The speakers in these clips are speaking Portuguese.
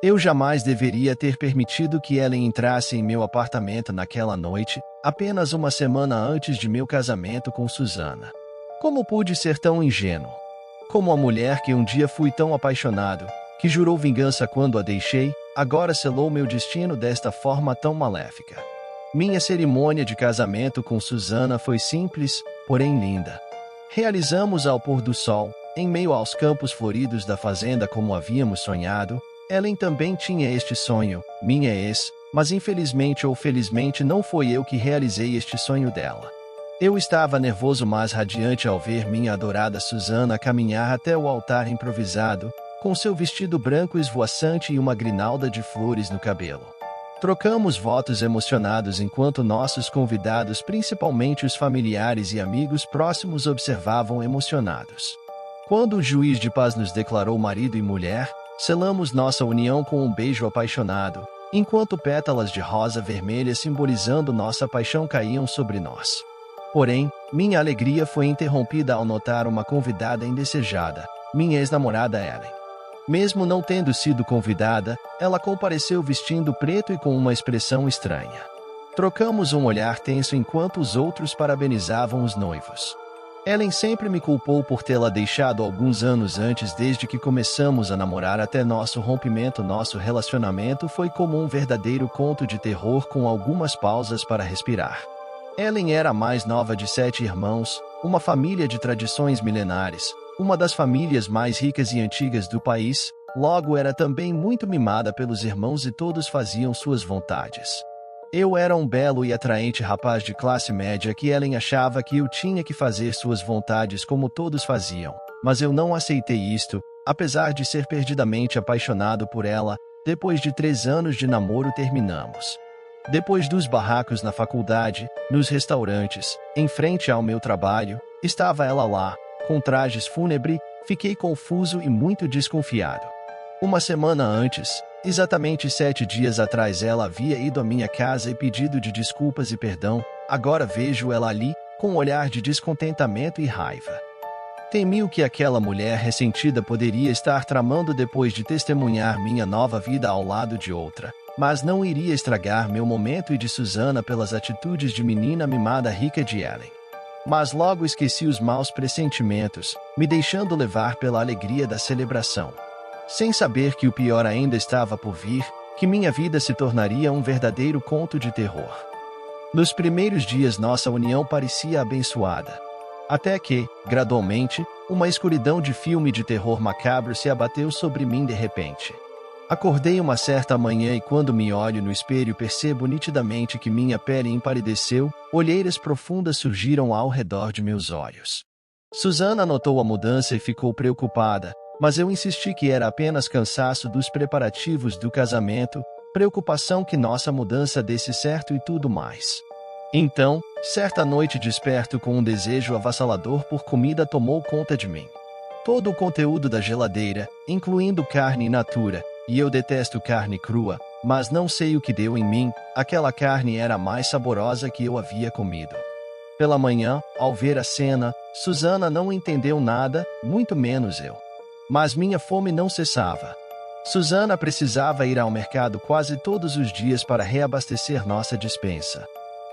Eu jamais deveria ter permitido que Ellen entrasse em meu apartamento naquela noite, apenas uma semana antes de meu casamento com Susana. Como pude ser tão ingênuo? Como a mulher que um dia fui tão apaixonado, que jurou vingança quando a deixei, agora selou meu destino desta forma tão maléfica. Minha cerimônia de casamento com Susana foi simples, porém linda. Realizamos ao pôr do sol, em meio aos campos floridos da fazenda como havíamos sonhado. Ellen também tinha este sonho, minha ex, mas infelizmente ou felizmente não foi eu que realizei este sonho dela. Eu estava nervoso mas radiante ao ver minha adorada Susana caminhar até o altar improvisado, com seu vestido branco esvoaçante e uma grinalda de flores no cabelo. Trocamos votos emocionados enquanto nossos convidados, principalmente os familiares e amigos próximos, observavam emocionados. Quando o juiz de paz nos declarou marido e mulher, selamos nossa união com um beijo apaixonado, enquanto pétalas de rosa vermelha simbolizando nossa paixão caíam sobre nós. Porém, minha alegria foi interrompida ao notar uma convidada indesejada, minha ex-namorada Ellen. Mesmo não tendo sido convidada, ela compareceu vestindo preto e com uma expressão estranha. Trocamos um olhar tenso enquanto os outros parabenizavam os noivos. Ellen sempre me culpou por tê-la deixado alguns anos antes. Desde que começamos a namorar até nosso rompimento, nosso relacionamento foi como um verdadeiro conto de terror com algumas pausas para respirar. Ellen era a mais nova de 7 irmãos, uma família de tradições milenares, uma das famílias mais ricas e antigas do país, logo era também muito mimada pelos irmãos e todos faziam suas vontades. Eu era um belo e atraente rapaz de classe média que Ellen achava que eu tinha que fazer suas vontades como todos faziam, mas eu não aceitei isto, apesar de ser perdidamente apaixonado por ela. Depois de 3 anos de namoro terminamos. Depois dos barracos na faculdade, nos restaurantes, em frente ao meu trabalho, estava ela lá, com trajes fúnebres. Fiquei confuso e muito desconfiado. Uma semana antes, exatamente 7 dias atrás, ela havia ido à minha casa e pedido de desculpas e perdão. Agora vejo ela ali, com um olhar de descontentamento e raiva. Temi o que aquela mulher ressentida poderia estar tramando depois de testemunhar minha nova vida ao lado de outra, mas não iria estragar meu momento e de Susana pelas atitudes de menina mimada rica de Ellen. Mas logo esqueci os maus pressentimentos, me deixando levar pela alegria da celebração. Sem saber que o pior ainda estava por vir, que minha vida se tornaria um verdadeiro conto de terror. Nos primeiros dias nossa união parecia abençoada. Até que, gradualmente, uma escuridão de filme de terror macabro se abateu sobre mim de repente. Acordei uma certa manhã e quando me olho no espelho percebo nitidamente que minha pele empalideceu, olheiras profundas surgiram ao redor de meus olhos. Susana notou a mudança e ficou preocupada, mas eu insisti que era apenas cansaço dos preparativos do casamento, preocupação que nossa mudança desse certo e tudo mais. Então, certa noite desperto com um desejo avassalador por comida tomou conta de mim. Todo o conteúdo da geladeira, incluindo carne in natura, e eu detesto carne crua, mas não sei o que deu em mim, aquela carne era a mais saborosa que eu havia comido. Pela manhã, ao ver a cena, Susana não entendeu nada, muito menos eu. Mas minha fome não cessava. Susana precisava ir ao mercado quase todos os dias para reabastecer nossa despensa.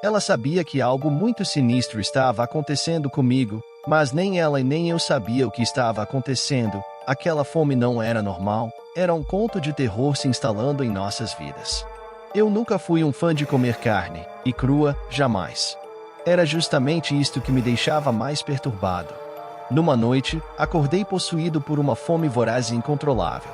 Ela sabia que algo muito sinistro estava acontecendo comigo, mas nem ela e nem eu sabia o que estava acontecendo. Aquela fome não era normal, era um conto de terror se instalando em nossas vidas. Eu nunca fui um fã de comer carne, e crua, jamais. Era justamente isto que me deixava mais perturbado. Numa noite, acordei possuído por uma fome voraz e incontrolável.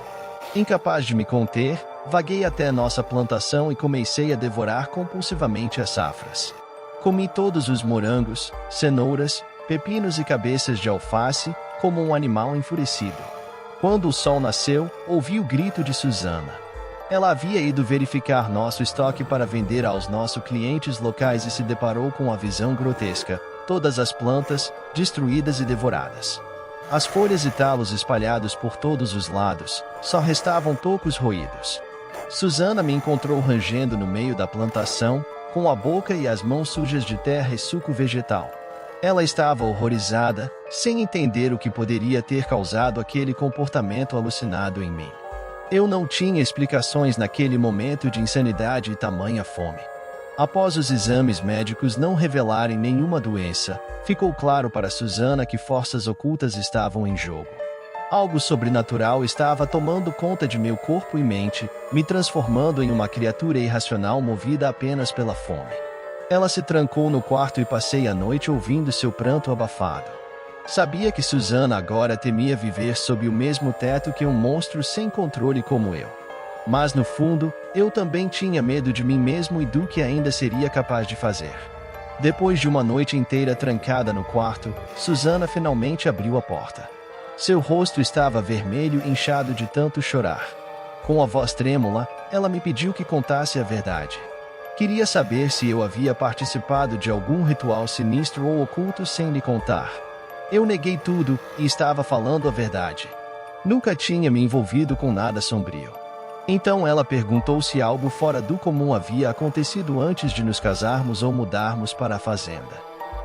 Incapaz de me conter, vaguei até nossa plantação e comecei a devorar compulsivamente as safras. Comi todos os morangos, cenouras, pepinos e cabeças de alface, como um animal enfurecido. Quando o sol nasceu, ouvi o grito de Susana. Ela havia ido verificar nosso estoque para vender aos nossos clientes locais e se deparou com a visão grotesca: todas as plantas, destruídas e devoradas. As folhas e talos espalhados por todos os lados, só restavam tocos roídos. Susana me encontrou rangendo no meio da plantação, com a boca e as mãos sujas de terra e suco vegetal. Ela estava horrorizada, sem entender o que poderia ter causado aquele comportamento alucinado em mim. Eu não tinha explicações naquele momento de insanidade e tamanha fome. Após os exames médicos não revelarem nenhuma doença, ficou claro para Susana que forças ocultas estavam em jogo. Algo sobrenatural estava tomando conta de meu corpo e mente, me transformando em uma criatura irracional movida apenas pela fome. Ela se trancou no quarto e passei a noite ouvindo seu pranto abafado. Sabia que Susana agora temia viver sob o mesmo teto que um monstro sem controle como eu. Mas no fundo, eu também tinha medo de mim mesmo e do que ainda seria capaz de fazer. Depois de uma noite inteira trancada no quarto, Susana finalmente abriu a porta. Seu rosto estava vermelho e inchado de tanto chorar. Com a voz trêmula, ela me pediu que contasse a verdade. Queria saber se eu havia participado de algum ritual sinistro ou oculto sem lhe contar. Eu neguei tudo e estava falando a verdade. Nunca tinha me envolvido com nada sombrio. Então ela perguntou se algo fora do comum havia acontecido antes de nos casarmos ou mudarmos para a fazenda.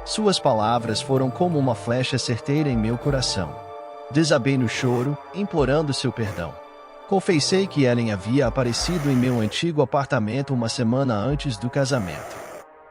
Suas palavras foram como uma flecha certeira em meu coração. Desabei no choro, implorando seu perdão. Confessei que Ellen havia aparecido em meu antigo apartamento uma semana antes do casamento.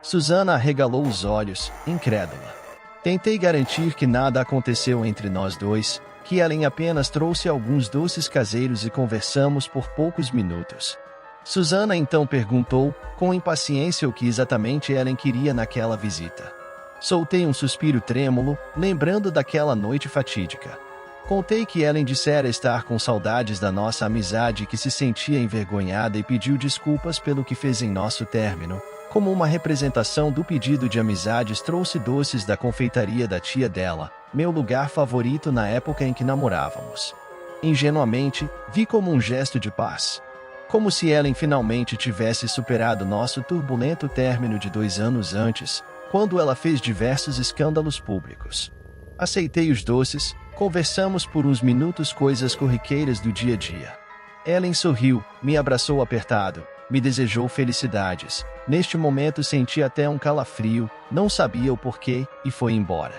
Susana arregalou os olhos, incrédula. Tentei garantir que nada aconteceu entre nós dois, que Ellen apenas trouxe alguns doces caseiros e conversamos por poucos minutos. Susana então perguntou, com impaciência, o que exatamente Ellen queria naquela visita. Soltei um suspiro trêmulo, lembrando daquela noite fatídica. Contei que Ellen dissera estar com saudades da nossa amizade e que se sentia envergonhada e pediu desculpas pelo que fez em nosso término. Como uma representação do pedido de amizades, trouxe doces da confeitaria da tia dela, meu lugar favorito na época em que namorávamos. Ingenuamente, vi como um gesto de paz. Como se Ellen finalmente tivesse superado nosso turbulento término de 2 anos antes, quando ela fez diversos escândalos públicos. Aceitei os doces, conversamos por uns minutos coisas corriqueiras do dia a dia. Ellen sorriu, me abraçou apertado, me desejou felicidades. Neste momento senti até um calafrio, não sabia o porquê, e foi embora.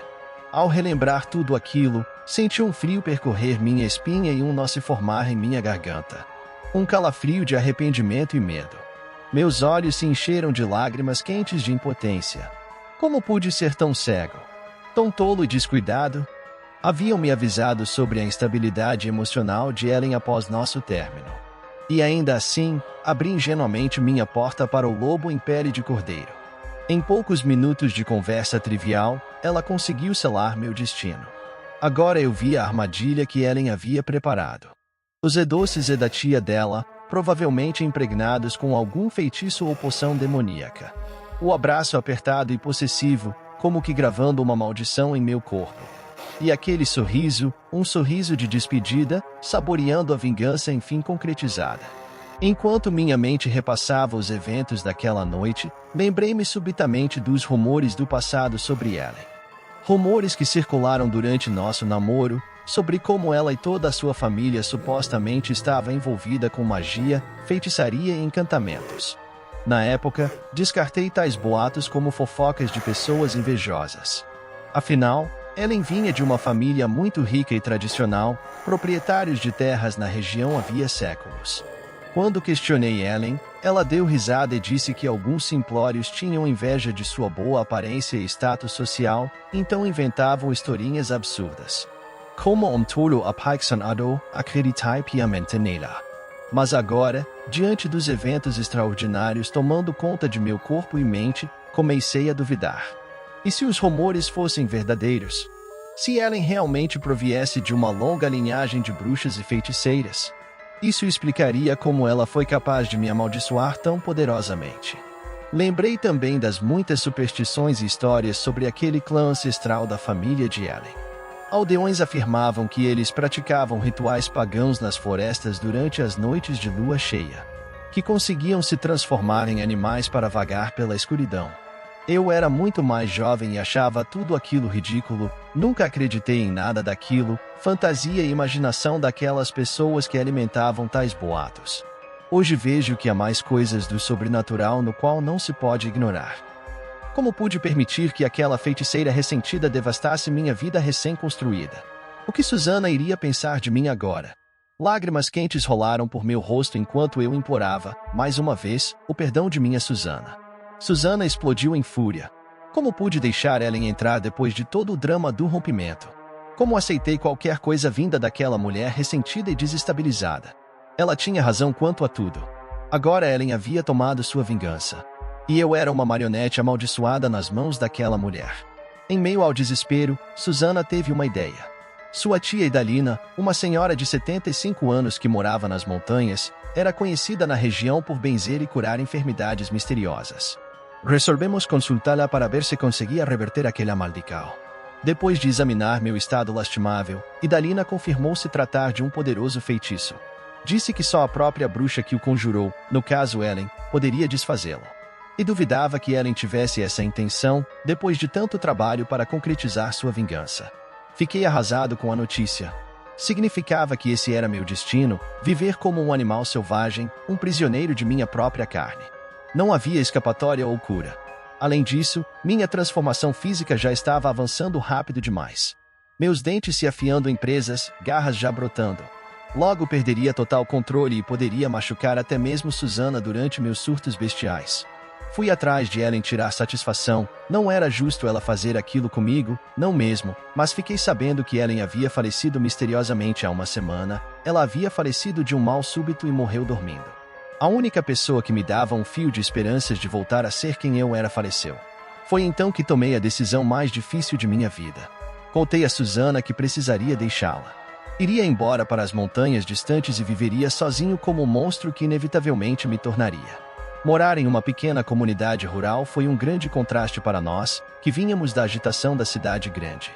Ao relembrar tudo aquilo, senti um frio percorrer minha espinha e um nó se formar em minha garganta. Um calafrio de arrependimento e medo. Meus olhos se encheram de lágrimas quentes de impotência. Como pude ser tão cego? Tão tolo e descuidado? Haviam me avisado sobre a instabilidade emocional de Ellen após nosso término. E ainda assim, abri ingenuamente minha porta para o lobo em pele de cordeiro. Em poucos minutos de conversa trivial, ela conseguiu selar meu destino. Agora eu via a armadilha que Ellen havia preparado. Os doces da tia dela, provavelmente impregnados com algum feitiço ou poção demoníaca. O abraço apertado e possessivo, como que gravando uma maldição em meu corpo. E aquele sorriso, um sorriso de despedida, saboreando a vingança enfim concretizada. Enquanto minha mente repassava os eventos daquela noite, lembrei-me subitamente dos rumores do passado sobre Ellen. Rumores que circularam durante nosso namoro, sobre como ela e toda a sua família supostamente estava envolvida com magia, feitiçaria e encantamentos. Na época, descartei tais boatos como fofocas de pessoas invejosas. Afinal, Ellen vinha de uma família muito rica e tradicional, proprietários de terras na região havia séculos. Quando questionei Ellen, ela deu risada e disse que alguns simplórios tinham inveja de sua boa aparência e status social, então inventavam historinhas absurdas. Como um tolo apaixonado, acreditai piamente nela. Mas agora, diante dos eventos extraordinários tomando conta de meu corpo e mente, comecei a duvidar. E se os rumores fossem verdadeiros? Se Ellen realmente proviesse de uma longa linhagem de bruxas e feiticeiras? Isso explicaria como ela foi capaz de me amaldiçoar tão poderosamente. Lembrei também das muitas superstições e histórias sobre aquele clã ancestral da família de Ellen. Aldeões afirmavam que eles praticavam rituais pagãos nas florestas durante as noites de lua cheia, que conseguiam se transformar em animais para vagar pela escuridão. Eu era muito mais jovem e achava tudo aquilo ridículo, nunca acreditei em nada daquilo, fantasia e imaginação daquelas pessoas que alimentavam tais boatos. Hoje vejo que há mais coisas do sobrenatural no qual não se pode ignorar. Como pude permitir que aquela feiticeira ressentida devastasse minha vida recém-construída? O que Susana iria pensar de mim agora? Lágrimas quentes rolaram por meu rosto enquanto eu implorava, mais uma vez, o perdão de minha Susana. Susana explodiu em fúria. Como pude deixar Ellen entrar depois de todo o drama do rompimento? Como aceitei qualquer coisa vinda daquela mulher ressentida e desestabilizada? Ela tinha razão quanto a tudo. Agora Ellen havia tomado sua vingança. E eu era uma marionete amaldiçoada nas mãos daquela mulher. Em meio ao desespero, Susana teve uma ideia. Sua tia Idalina, uma senhora de 75 anos que morava nas montanhas, era conhecida na região por benzer e curar enfermidades misteriosas. Resolvemos consultá-la para ver se conseguia reverter aquela maldição. Depois de examinar meu estado lastimável, Idalina confirmou se tratar de um poderoso feitiço. Disse que só a própria bruxa que o conjurou, no caso Ellen, poderia desfazê-lo. E duvidava que Ellen tivesse essa intenção, depois de tanto trabalho para concretizar sua vingança. Fiquei arrasado com a notícia. Significava que esse era meu destino, viver como um animal selvagem, um prisioneiro de minha própria carne. Não havia escapatória ou cura. Além disso, minha transformação física já estava avançando rápido demais. Meus dentes se afiando em presas, garras já brotando. Logo perderia total controle e poderia machucar até mesmo Susana durante meus surtos bestiais. Fui atrás de Ellen tirar satisfação, não era justo ela fazer aquilo comigo, não mesmo, mas fiquei sabendo que Ellen havia falecido misteriosamente há uma semana, ela havia falecido de um mal súbito e morreu dormindo. A única pessoa que me dava um fio de esperanças de voltar a ser quem eu era faleceu. Foi então que tomei a decisão mais difícil de minha vida. Contei a Susana que precisaria deixá-la. Iria embora para as montanhas distantes e viveria sozinho como o monstro que inevitavelmente me tornaria. Morar em uma pequena comunidade rural foi um grande contraste para nós, que vínhamos da agitação da cidade grande.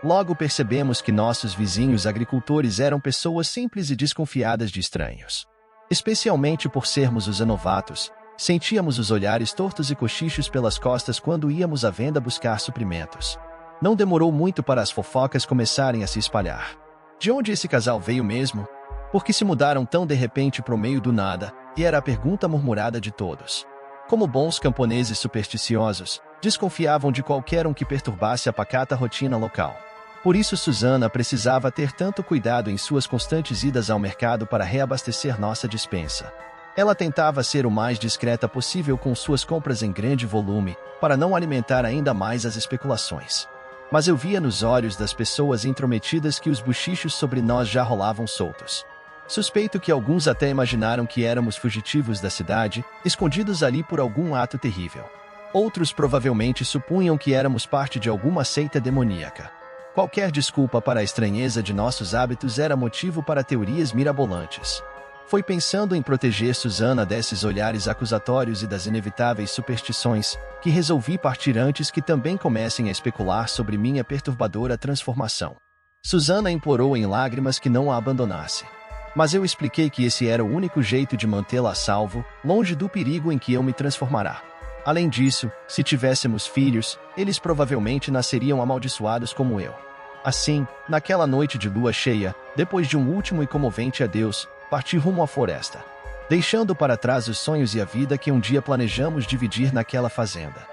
Logo percebemos que nossos vizinhos agricultores eram pessoas simples e desconfiadas de estranhos. Especialmente por sermos os novatos, sentíamos os olhares tortos e cochichos pelas costas quando íamos à venda buscar suprimentos. Não demorou muito para as fofocas começarem a se espalhar. De onde esse casal veio mesmo? Por que se mudaram tão de repente pro meio do nada? E era a pergunta murmurada de todos. Como bons camponeses supersticiosos, desconfiavam de qualquer um que perturbasse a pacata rotina local. Por isso Susana precisava ter tanto cuidado em suas constantes idas ao mercado para reabastecer nossa despensa. Ela tentava ser o mais discreta possível com suas compras em grande volume, para não alimentar ainda mais as especulações. Mas eu via nos olhos das pessoas intrometidas que os bochichos sobre nós já rolavam soltos. Suspeito que alguns até imaginaram que éramos fugitivos da cidade, escondidos ali por algum ato terrível. Outros provavelmente supunham que éramos parte de alguma seita demoníaca. Qualquer desculpa para a estranheza de nossos hábitos era motivo para teorias mirabolantes. Foi pensando em proteger Susana desses olhares acusatórios e das inevitáveis superstições, que resolvi partir antes que também comecem a especular sobre minha perturbadora transformação. Susana implorou em lágrimas que não a abandonasse. Mas eu expliquei que esse era o único jeito de mantê-la a salvo, longe do perigo em que eu me transformará. Além disso, se tivéssemos filhos, eles provavelmente nasceriam amaldiçoados como eu. Assim, naquela noite de lua cheia, depois de um último e comovente adeus, parti rumo à floresta, deixando para trás os sonhos e a vida que um dia planejamos dividir naquela fazenda.